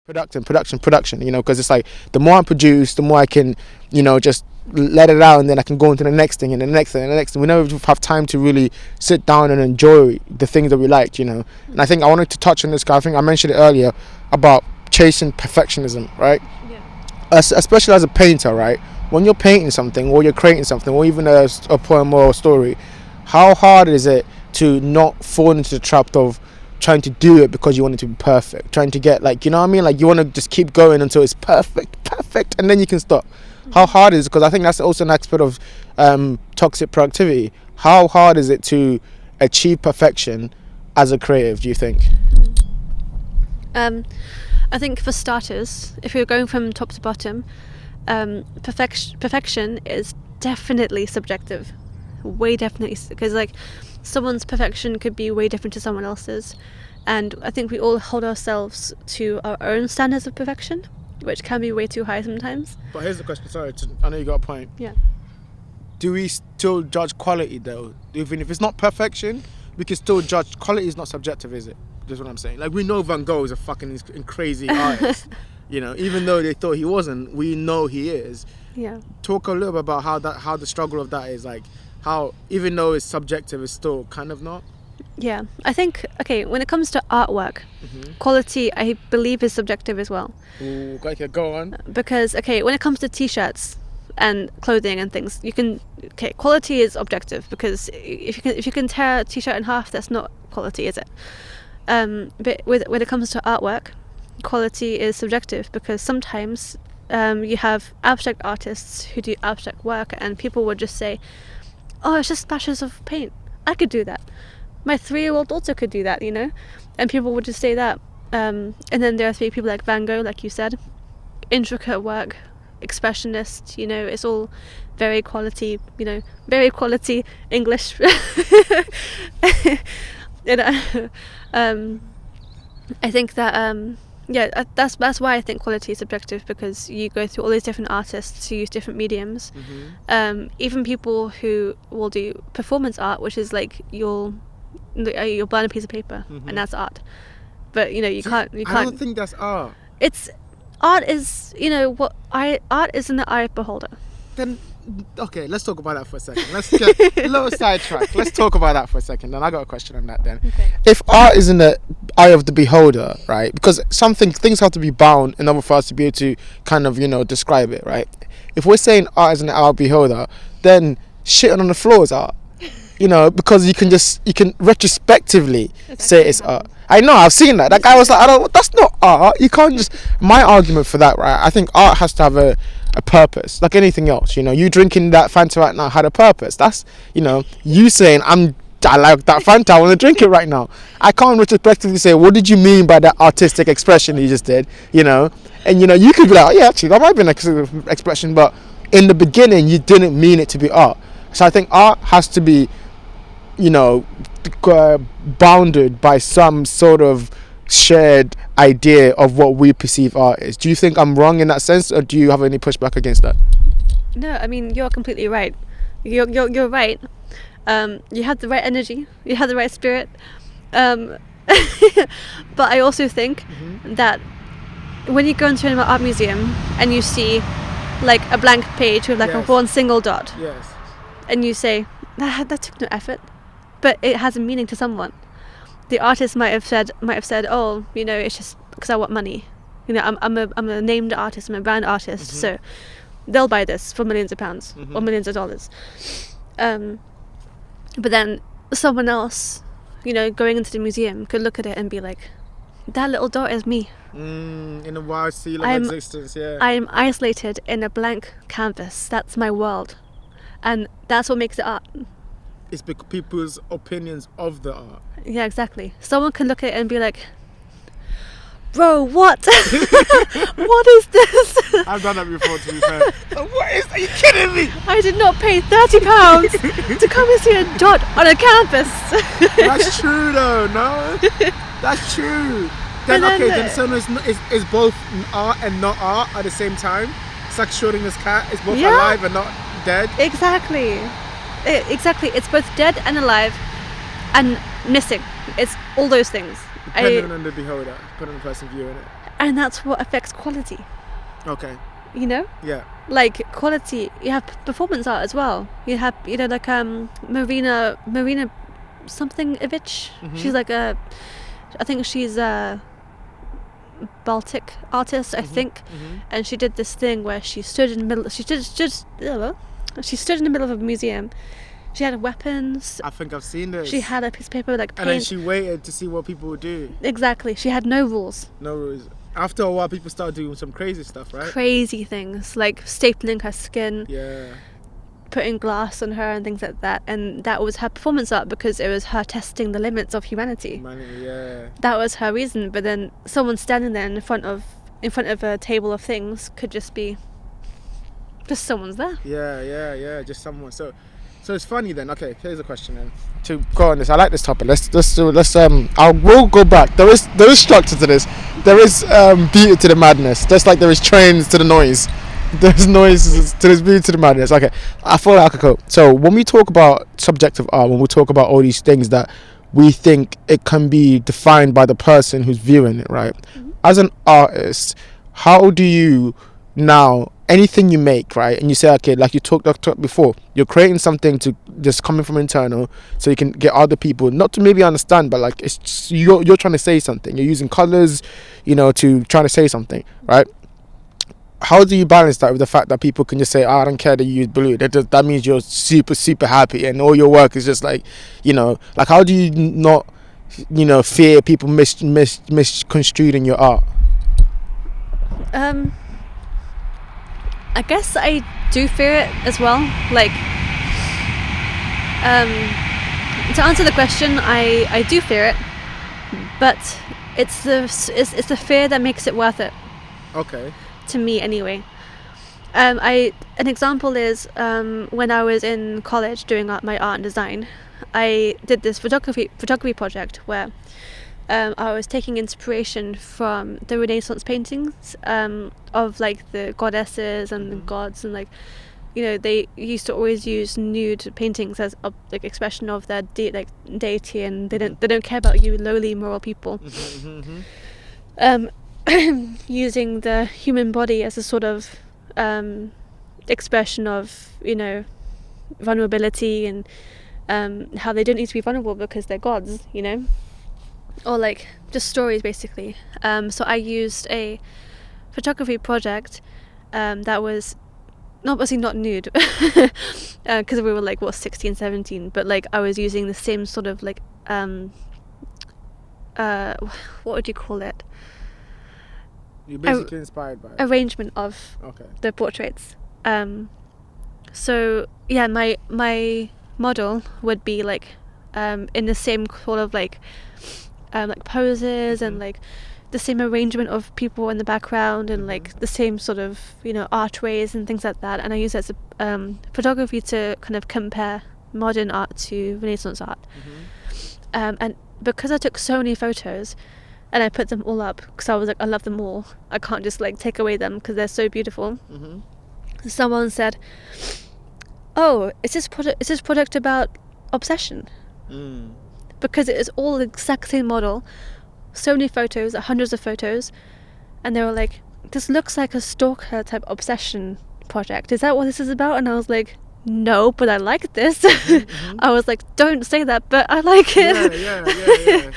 production, because it's like the more I produce, the more I can, just let it out, and then I can go into the next thing and the next thing and the next thing. We never have time to really sit down and enjoy the things that we like, And I think I wanted to touch on this, I think I mentioned it earlier, about chasing perfectionism, right? Yeah. Especially as a painter, right? When you're painting something, or you're creating something, or even a poem or a story, how hard is it to not fall into the trap of trying to do it because you want it to be perfect, trying to get, like, you know what I mean, like you want to just keep going until it's perfect, and then you can stop. How hard is it? Because I think that's also an aspect of toxic productivity. How hard is it to achieve perfection as a creative, do you think? I think for starters, if you're going from top to bottom, perfection is definitely subjective, way definitely, because like someone's perfection could be way different to someone else's, and I think we all hold ourselves to our own standards of perfection, which can be way too high sometimes. But here's the question, sorry, I know you got a point. Yeah. Do we still judge quality though? Even if it's not perfection, we can still judge. Quality is not subjective, is it? That's what I'm saying. Like, we know Van Gogh is a fucking crazy artist. Even though they thought he wasn't, we know he is. Yeah. Talk a little bit about how the struggle of that is, like how even though it's subjective, it's still kind of not. Yeah, I think, okay, when it comes to artwork, quality, I believe, is subjective as well. Ooh, okay, go on. Because, okay, when it comes to t-shirts and clothing and things, quality is objective, because if you can tear a t-shirt in half, that's not quality, is it? But when it comes to artwork, quality is subjective, because sometimes you have abstract artists who do abstract work, and people would just say, oh, it's just splashes of paint, I could do that. My 3-year-old also could do that, and people would just say that. And then there are people like Van Gogh, like you said, intricate work, expressionist, it's all very quality, very quality English. I think that that's why I think quality is subjective, because you go through all these different artists who use different mediums. Even people who will do performance art, which is like you'll burn a piece of paper and that's art, but you can't. I don't think that's art. It's art is art is in the eye of the beholder. Then okay, let's talk about that for a second. Let's get a little sidetrack. Let's talk about that for a second. Then I got a question on that. Then, okay. If art is in the eye of the beholder, right? Because things have to be bound in order for us to be able to kind of describe it, right? If we're saying art is in the eye of the beholder, then shitting on the floor is art. Because you can retrospectively say it's art. I know, I've seen that. That guy was like, that's not art. You can't just. My argument for that, right? I think art has to have a purpose, like anything else. You drinking that Fanta right now had a purpose. That's you saying I like that Fanta, I want to drink it right now. I can't retrospectively say, what did you mean by that artistic expression you just did? And you could be like, oh, yeah, actually that might be an expression, but in the beginning you didn't mean it to be art. So I think art has to be bounded by some sort of shared idea of what we perceive art is. Do you think I'm wrong in that sense, or do you have any pushback against that? No, I mean, you're completely right. You're right. You had the right energy, you had the right spirit, but I also think that when you go into an art museum and you see like a blank page with like a one single dot, and you say that took no effort, but it has a meaning to someone. The artist might have said, oh, it's just because I want money. I'm a named artist, I'm a brand artist, so they'll buy this for millions of pounds or millions of dollars. But then someone else, going into the museum could look at it and be like, that little dot is me. In a wide sea of existence, yeah. I am isolated in a blank canvas. That's my world. And that's what makes it art. It's people's opinions of the art. Yeah, exactly. Someone can look at it and be like, bro, what? What is this? I've done that before, to be fair. Are you kidding me? I did not pay £30 to come and see a dot on a canvas. That's true though, no? That's true. Then so is both art and not art at the same time? It's like Schrodinger's cat. It's both alive and not dead. Exactly. Exactly. It's both dead and alive and missing. It's all those things. Depending on the beholder, depending on the person viewing it. And that's what affects quality. Okay. You know, Yeah. like quality. You have performance art as well. You have like Marina something Ivich. She's like I think she's a Baltic artist, I think, and she did this thing where she stood in the middle. She stood in the middle of a museum. She had weapons. I think I've seen this. She had a piece of paper like paint. And then she waited to see what people would do. Exactly. She had no rules. No rules. After a while, people started doing some crazy stuff, right? Crazy things like stapling her skin. Yeah. Putting glass on her and things like that, and that was her performance art because it was her testing the limits of humanity. Yeah. That was her reason. But then someone standing there in front of a table of things could just be someone's there. Yeah. Just someone. So it's funny then. Okay, here's a question then. To go on this, I like this topic. We'll go back. There is structure to this. There is beauty to the madness. Just like there is trains to the noise. There's noises to this beauty to the madness. Okay, I feel like okay. So when we talk about subjective art, when we talk about all these things that we think it can be defined by the person who's viewing it, right? As an artist, how do you now anything you make, right? And you say, okay, like you talked before, you're creating something to just coming from internal, so you can get other people not to maybe understand, but like it's just, you're trying to say something. You're using colors, to trying to say something, right? How do you balance that with the fact that people can just say, I don't care that you use blue. That means you're super, super happy and all your work is just like, like how do you not, fear people misconstrued in your art? I guess I do fear it as well. Like, to answer the question, I do fear it, but it's the fear that makes it worth it. Okay. To me anyway. An example is when I was in college doing my art and design, I did this photography project where I was taking inspiration from the Renaissance paintings of like the goddesses and the gods, and like they used to always use nude paintings as a like expression of their deity, and they don't care about you lowly moral people. Using the human body as a sort of expression of vulnerability and how they don't need to be vulnerable because they're gods, or like just stories basically. So I used a photography project that was obviously not nude because we were like 16, 17, but like I was using the same sort of like what would you call it? You're basically inspired by it. Arrangement of the portraits. So yeah, my model would be like in the same sort of like poses and like the same arrangement of people in the background and like the same sort of archways and things like that. And I use it as a photography to kind of compare modern art to Renaissance art. And because I took so many photos and I put them all up because I was like, I love them all. I can't just like take away them because they're so beautiful. Someone said, "Oh, is this product about obsession?" Because it is all the exact same model, so many photos, hundreds of photos, and they were like, "This looks like a stalker type obsession project. Is that what this is about?" And I was like, "No, but I like this." I was like, "Don't say that, but I like it." Yeah.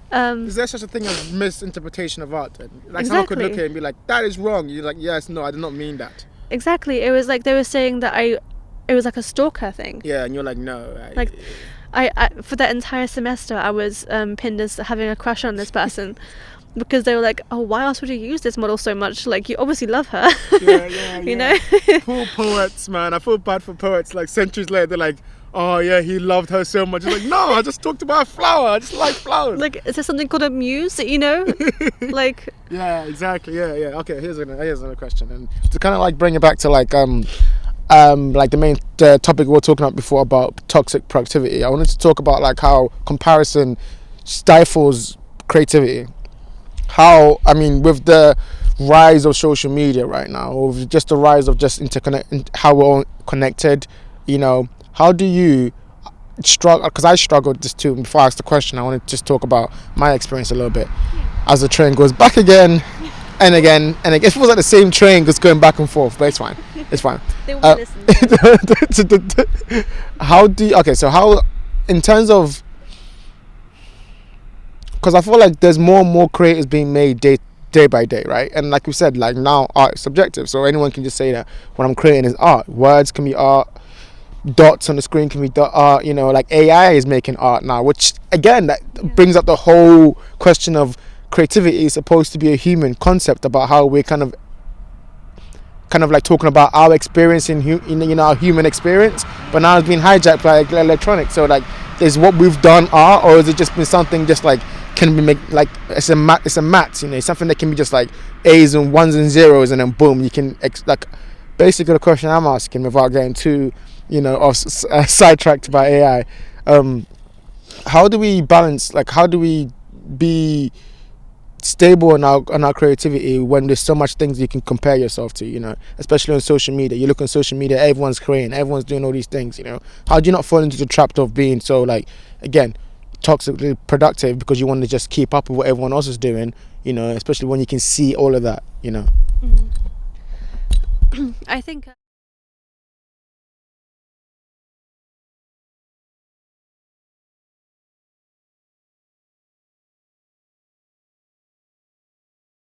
Is there such a thing as misinterpretation of art then? Like someone could look at it and be like, that is wrong. You're like, yes, no, I did not mean that. Exactly. It was like they were saying that it was like a stalker thing. Yeah, and you're like, no. I for that entire semester I was pinned as having a crush on this person because they were like, oh, why else would you use this model so much? Like, you obviously love her. Yeah. You know? Poor poets, man. I feel bad for poets. Like centuries later, they're like, oh yeah, he loved her so much. It's like, no, I just talked about a flower. I just like flowers. Like, is there something called a muse? Like. Yeah, exactly. Yeah. Okay, here's another question, and to kind of like bring it back to like like the main topic we were talking about before about toxic productivity. I wanted to talk about like how comparison stifles creativity. How, I mean, with the rise of social media right now, or with just the rise of just how we're all connected, how do you struggle, because I struggled just too. Before I ask the question, I want to just talk about my experience a little bit. As the train goes back again and again and again, it feels like the same train just going back and forth, but it's fine. It's fine. They will listen. How in terms of, because I feel like there's more and more creators being made day by day, right? And like we said, like now art is subjective, so anyone can just say that what I'm creating is art. Words can be art, dots on the screen can be art, you know, like AI is making art now, which again that brings up the whole question of creativity is supposed to be a human concept, about how we're kind of like talking about our experience in our human experience, but now it's been hijacked by electronics. So like, is what we've done art, or has it just been something just like can be make like it's a maths, you know, something that can be just like A's and ones and zeros, and then boom, you can like basically the question I'm asking, without getting too, you know, sidetracked by AI, how do we balance, like how do we be stable in our creativity when there's so much things you can compare yourself to, you know, especially on social media? You look on social media, everyone's creating, everyone's doing all these things, you know. How do you not fall into the trap of being so, like, again, toxically productive because you want to just keep up with what everyone else is doing, you know, especially when you can see all of that, you know? I think